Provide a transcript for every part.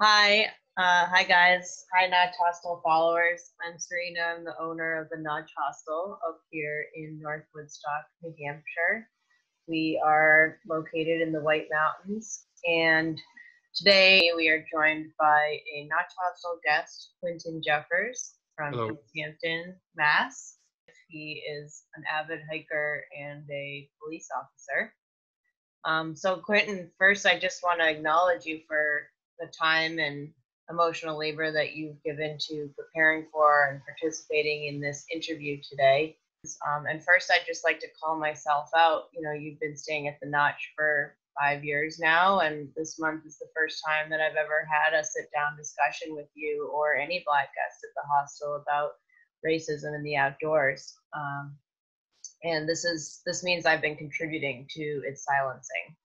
Hi, hi guys. Hi Notch Hostel followers. I'm Serena. I'm the owner of the Notch Hostel up here in North Woodstock, New Hampshire. We are located in the White Mountains, and today we are joined by a Notch Hostel guest, Quintin Jeffers from Hello. East Hampton, Mass. He is an avid hiker and a police officer. So Quentin, first I just want to acknowledge you for the time and emotional labor that you've given to preparing for and participating in this interview today. And first I'd just like to call myself out. You know, you've been staying at the Notch for 5 years now, and this month is the first time that I've ever had a sit down discussion with you or any Black guest at the hostel about racism in the outdoors. And this means I've been contributing to its silencing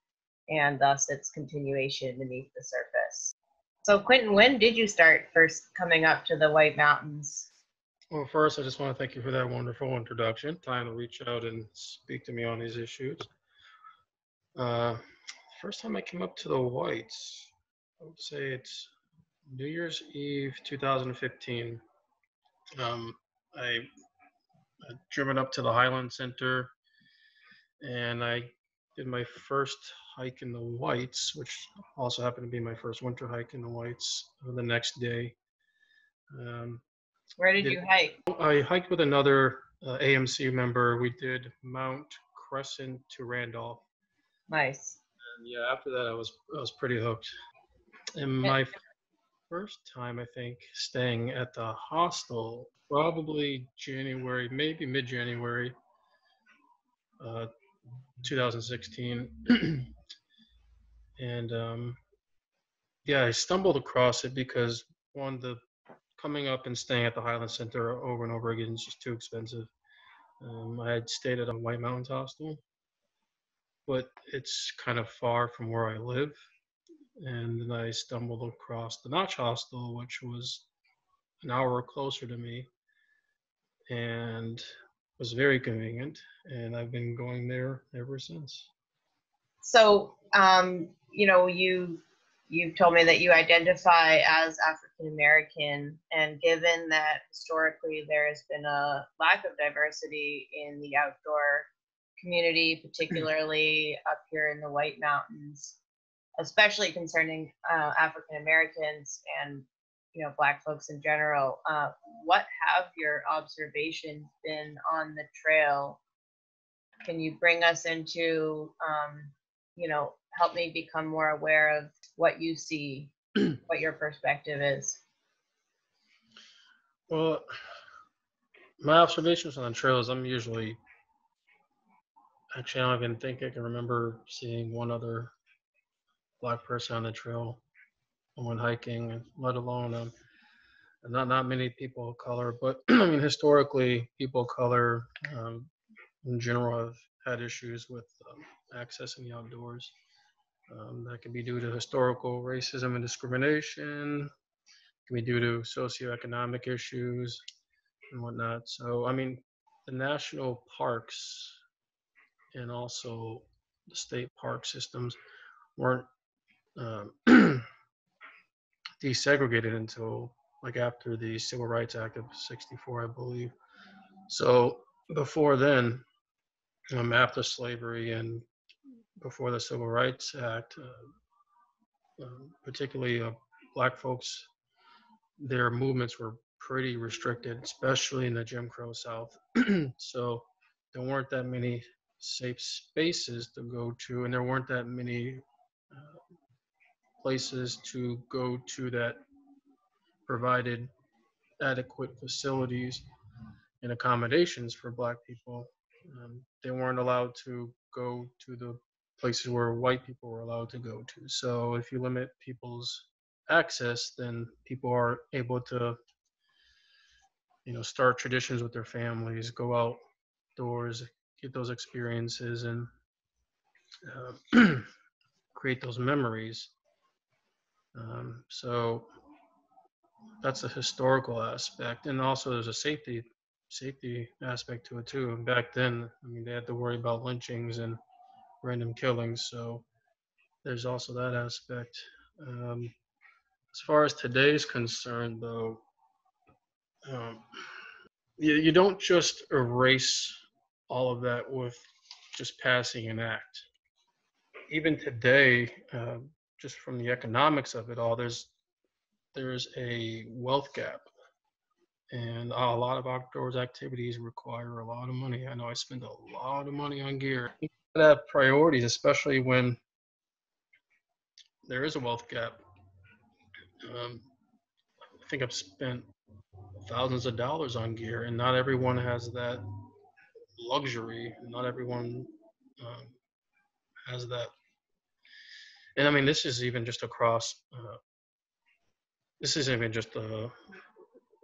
and thus its continuation beneath the surface. So Quentin, when did you start first coming up to the White Mountains? Well, first, I just want to thank you for that wonderful introduction. Time to reach out and speak to me on these issues. Uh, First time I came up to the Whites, I would say it's New Year's Eve 2015. Um, I had driven up to the Highland Center and I did my first hike in the Whites, which also happened to be my first winter hike in the Whites the next day. Um, Where did did you hike? I hiked with another AMC member. We did Mount Crescent to Randolph, Nice. and yeah, after that I was pretty hooked. And Eh, my first time, I think, staying at the hostel, probably January, maybe mid-January, uh, 2016, and yeah, I stumbled across it because one, the coming up and staying at the Highland Center over and over again is just too expensive. I had stayed at a White Mountains hostel, but it's kind of far from where I live. And then I stumbled across the Notch Hostel, which was an hour closer to me and was very convenient. And I've been going there ever since. So, you know, you've told me that you identify as African American, and given that historically there has been a lack of diversity in the outdoor community, particularly up here in the White Mountains, especially concerning African Americans and Black folks in general. What have your observations been on the trail? Can you bring us into help me become more aware of what you see, what your perspective is? Well, my observations on the trails, actually, I don't even think I can remember seeing one other Black person on the trail when hiking, let alone not many people of color. But I mean, historically, people of color in general have had issues with accessing the outdoors. That can be due to historical racism and discrimination. It can be due to socioeconomic issues and whatnot. So, I mean, the national parks and also the state park systems weren't um, desegregated until like after the Civil Rights Act of '64, I believe. So before then, after slavery and before the Civil Rights Act, particularly Black folks, their movements were pretty restricted, especially in the Jim Crow South. So there weren't that many safe spaces to go to, and there weren't that many uh, places to go to that provided adequate facilities and accommodations for Black people. They weren't allowed to go to the places where white people were allowed to go to. So if you limit people's access, then people are able to, start traditions with their families, go outdoors, get those experiences, and create those memories. So that's a historical aspect, and also there's a safety aspect to it too. And back then, I mean, they had to worry about lynchings and random killings, so there's also that aspect. Um, As far as today's concerned, though, um, you don't just erase all of that with just passing an act. Even today, just from the economics of it all, there's a wealth gap, and a lot of outdoors activities require a lot of money. I know I spend a lot of money on gear. You gotta have priorities, especially when there is a wealth gap. I think I've spent thousands of dollars on gear, and not everyone has that luxury. Not everyone um, has that. And I mean, this is even just across. This isn't even just a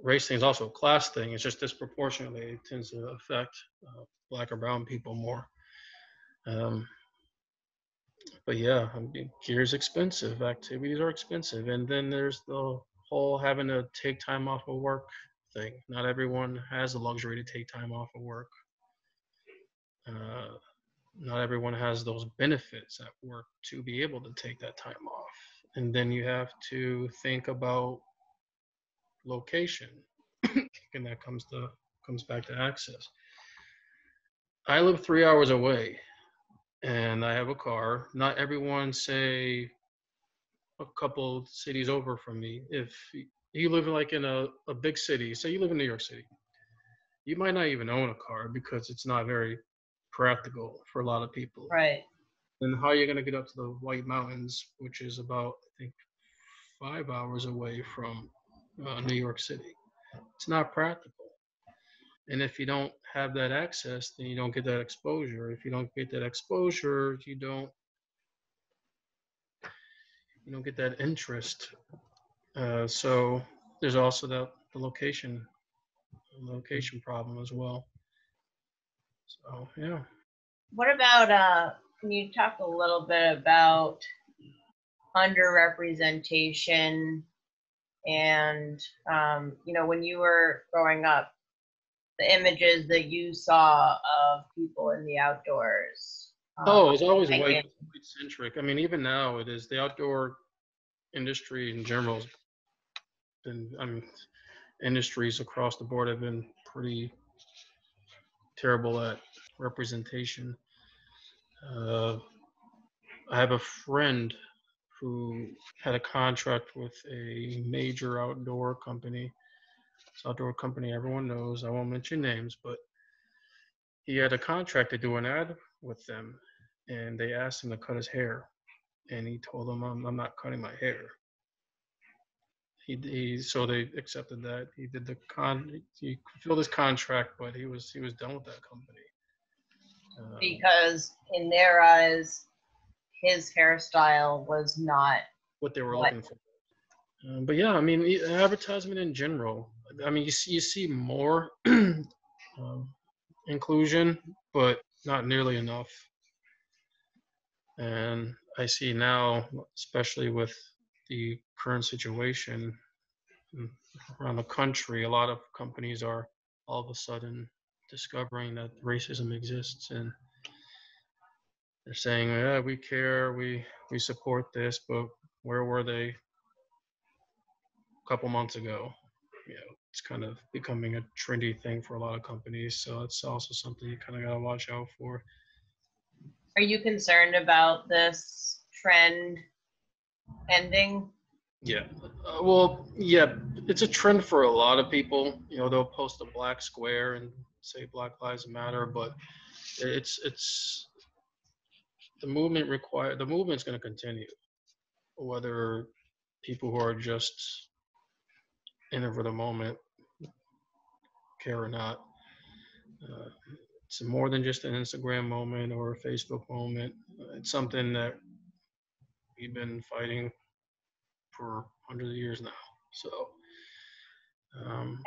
race thing; it's also a class thing. It's just disproportionately it tends to affect black or brown people more. Um, but yeah, I mean, gear is expensive. Activities are expensive, and then there's the whole having to take time off of work thing. Not everyone has the luxury to take time off of work. Uh, Not everyone has those benefits at work to be able to take that time off. And then you have to think about location, and that comes back to access. I live 3 hours away, and I have a car. Not everyone, say a couple cities over from me. If you live like in a big city, say you live in New York City, you might not even own a car because it's not very practical for a lot of people. Right. And how are you going to get up to the White Mountains, which is about, I think, 5 hours away from New York City? It's not practical. And if you don't have that access, then you don't get that exposure. If you don't get that exposure, you don't get that interest. So there's also the location problem as well. So yeah. What about can you talk a little bit about underrepresentation and when you were growing up, the images that you saw of people in the outdoors? Oh, it's always Hiking. white centric. I mean, even now it is. The outdoor industry in general has been, I mean, industries across the board have been pretty terrible at representation. Uh, I have a friend who had a contract with a major outdoor company. It's an outdoor company everyone knows. I won't mention names, but he had a contract to do an ad with them, and they asked him to cut his hair, and he told them, "I'm not cutting my hair." So they accepted that. He did he fulfilled his contract, but he was done with that company. Because in their eyes, his hairstyle was not what they were looking for. But yeah, I mean, advertisement in general. I mean, you see more inclusion, but not nearly enough. And I see now, especially with the current situation around the country, a lot of companies are all of a sudden discovering that racism exists, and they're saying, "Yeah, we care, we support this," but where were they a couple months ago? It's kind of becoming a trendy thing for a lot of companies, so it's also something you kind of got to watch out for. Are you concerned about this trend ending? Yeah. Well, yeah, it's a trend for a lot of people. They'll post a black square and say Black Lives Matter, but it's the movement's going to continue, whether people who are just in it for the moment care or not. It's more than just an Instagram moment or a Facebook moment. It's something that we've been fighting for hundreds of years now. So,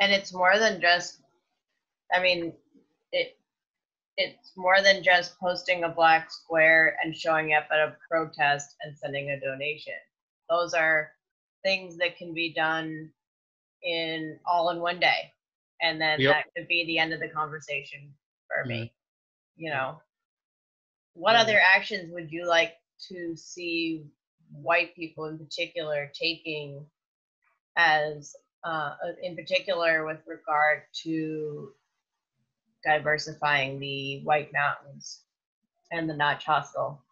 and it's more than just, I mean, it's more than just posting a black square and showing up at a protest and sending a donation. Those are things that can be done all in one day. And then that could be the end of the conversation for me. What other actions would you like to see white people in particular taking as in particular with regard to diversifying the White Mountains and the Notch Hostel?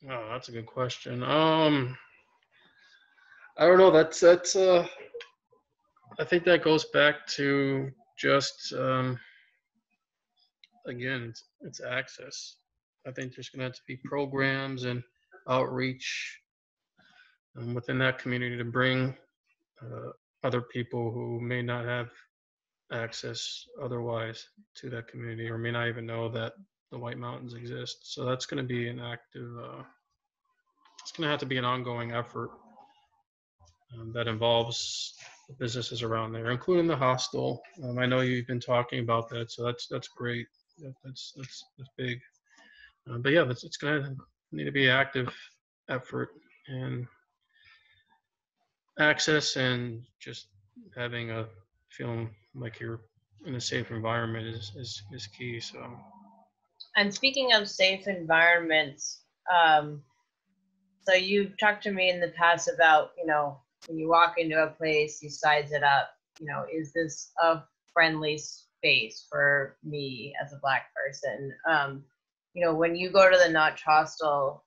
Oh, that's a good question. I don't know. I think that goes back to just again, it's access. I think there's going to have to be programs and outreach within that community to bring uh, other people who may not have access otherwise to that community or may not even know that the White Mountains exist. So that's going to be an active, it's going to have to be an ongoing effort that involves the businesses around there, including the hostel. I know you've been talking about that, so that's great. That's big. But yeah, it's going to need to be active effort and access and just having a feeling like you're in a safe environment is key. So And speaking of safe environments, um, so you've talked to me in the past about, when you walk into a place, you size it up, is this a friendly space for me as a Black person? When you go to the Notch Hostel,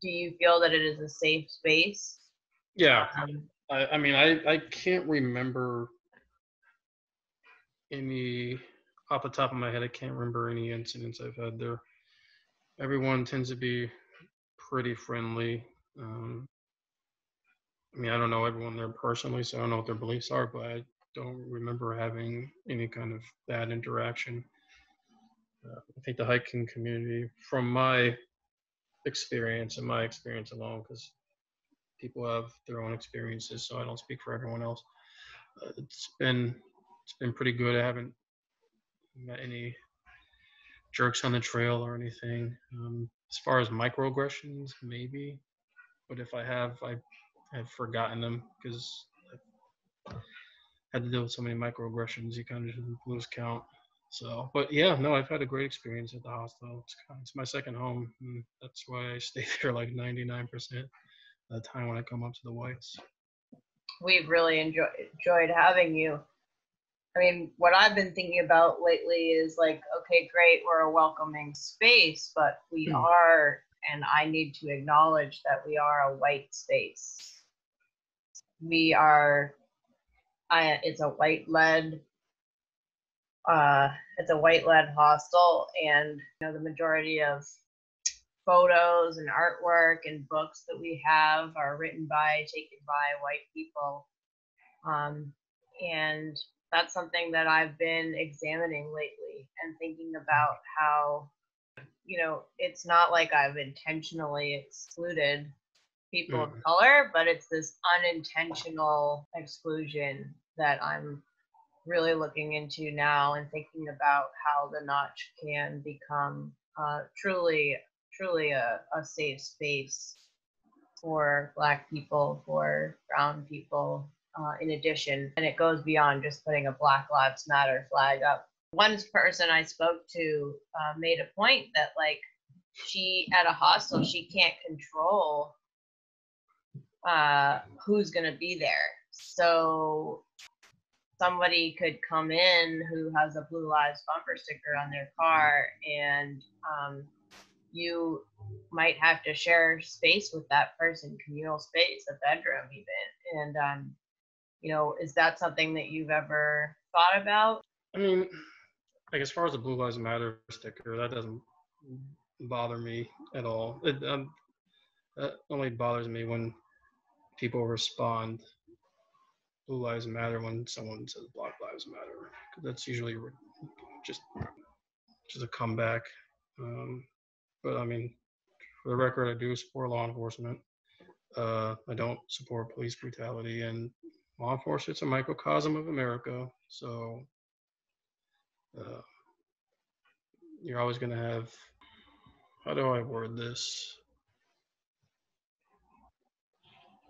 do you feel that it is a safe space? yeah, Um, I mean I can't remember any off the top of my head. I can't remember any incidents I've had there. Everyone tends to be pretty friendly. I mean, I don't know everyone there personally, so I don't know what their beliefs are, but I don't remember having any kind of bad interaction. I think the hiking community, from my experience and my experience alone, because people have their own experiences, so I don't speak for everyone else. It's been pretty good. I haven't met any jerks on the trail or anything. As far as microaggressions, maybe, but if I have forgotten them because I had to deal with so many microaggressions. You kind of lose count. So, but yeah, no, I've had a great experience at the hostel. It's my second home, and that's why I stay there like 99% of the time when I come up to the Whites. we've really enjoyed having you. I mean, what I've been thinking about lately is like, okay, great, we're a welcoming space, but we are, and I need to acknowledge that we are a white space. We are, it's a it's a white led hostel, and the majority of photos and artwork and books that we have are written by, taken by white people. And that's something that I've been examining lately and thinking about how, it's not like I've intentionally excluded people of color, but it's this unintentional exclusion that I'm really looking into now and thinking about how the Notch can become truly a safe space for Black people, for brown people, in addition. And it goes beyond just putting a Black Lives Matter flag up. One person I spoke to made a point that, like, she at a hostel, she can't control who's going to be there. So somebody could come in who has a Blue Lives bumper sticker on their car, and you might have to share space with that person, communal space, a bedroom even. And is that something that you've ever thought about? I mean, like as far as the Blue Lives Matter sticker, that doesn't bother me at all. That only bothers me when people respond Blue Lives Matter when someone says Black Lives Matter. That's usually just just a comeback. But I mean, for the record, I do support law enforcement. I don't support police brutality, and law enforcement's a microcosm of America. So uh, you're always going to have. How do I word this?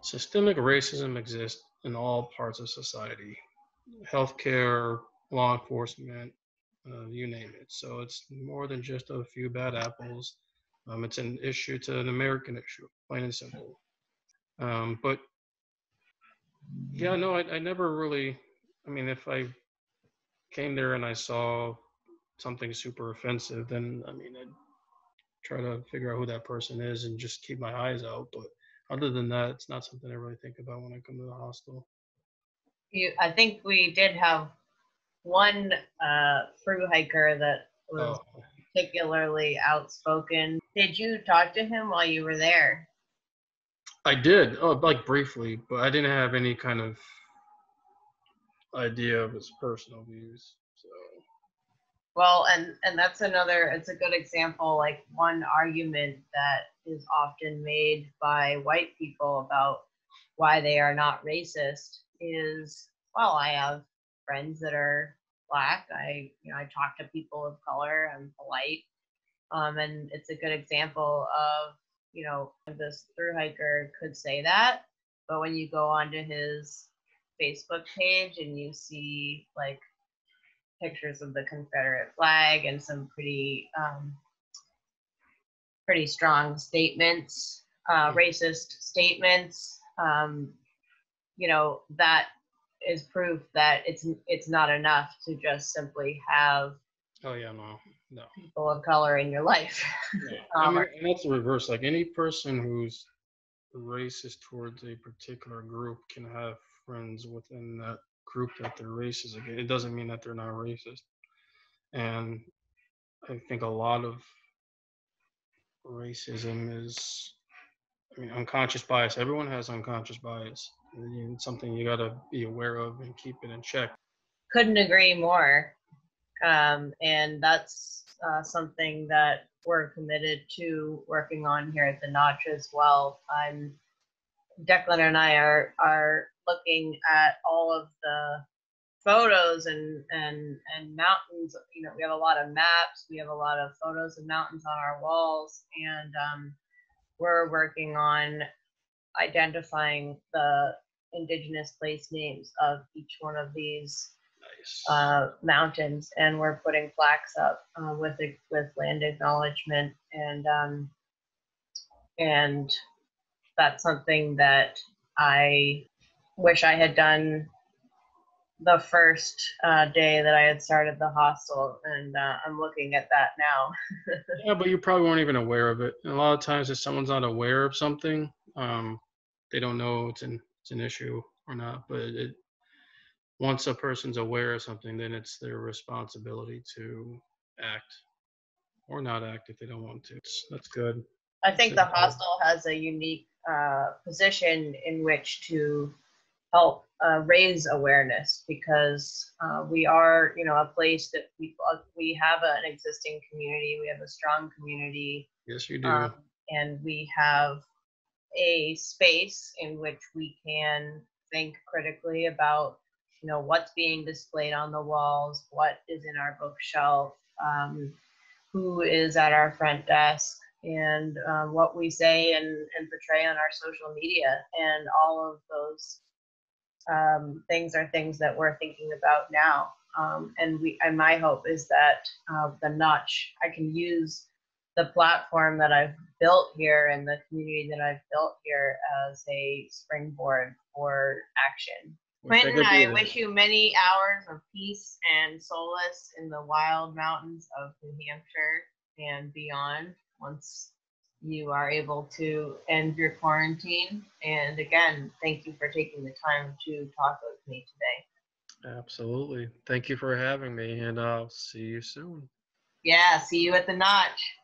Systemic racism exists in all parts of society, healthcare, law enforcement, you name it. So it's more than just a few bad apples. It's an issue, to an American issue, plain and simple. But Yeah, no, I never really. I mean, if I came there and I saw something super offensive, then I mean, I'd try to figure out who that person is and just keep my eyes out. But other than that, it's not something I really think about when I come to the hostel. I think we did have one through hiker that was Oh, particularly outspoken. Did you talk to him while you were there? I did, oh, like briefly, but I didn't have any kind of idea of his personal views. So, Well, and that's another. It's a good example. Like one argument that is often made by white people about why they are not racist is, well, I have friends that are black. I talk to people of color. I'm polite. And it's a good example of, this through hiker could say that, but when you go onto his Facebook page and you see like pictures of the Confederate flag and some pretty strong statements, racist statements, that is proof that it's not enough to just simply have oh yeah, no, no. people of color in your life. Yeah. I mean, and that's the reverse. Like any person who's racist towards a particular group can have friends within that group that they're racist against. It doesn't mean that they're not racist. And I think a lot of racism is, I mean, unconscious bias. Everyone has unconscious bias. It's something you got to be aware of and keep it in check. Couldn't agree more. And that's something that we're committed to working on here at the Notch as well. Declan and I are looking at all of the photos and mountains. We have a lot of maps. We have a lot of photos of mountains on our walls, and we're working on identifying the indigenous place names of each one of these Nice. mountains, and we're putting plaques up with land acknowledgement, and that's something that I wish I had done the first day that I had started the hostel, and I'm looking at that now. Yeah, but you probably weren't even aware of it. And a lot of times, if someone's not aware of something, they don't know it's an issue or not. But once a person's aware of something, then it's their responsibility to act or not act if they don't want to. That's good. I That's think the good. hostel has a unique position in which to help raise awareness, because we are, a place that we have an existing community, we have a strong community, Yes, you um, do. and we have a space in which we can think critically about, what's being displayed on the walls, what is in our bookshelf, who is at our front desk, and what we say and portray on our social media. And all of those things are things that we're thinking about now. And my hope is that the Notch, I can use the platform that I've built here and the community that I've built here as a springboard for action. Wish I Quintin, could be I there. wish you many hours of peace and solace in the wild mountains of New Hampshire and beyond once you are able to end your quarantine. And again, thank you for taking the time to talk with me today. Absolutely. Thank you for having me, and I'll see you soon. Yeah, see you at the Notch.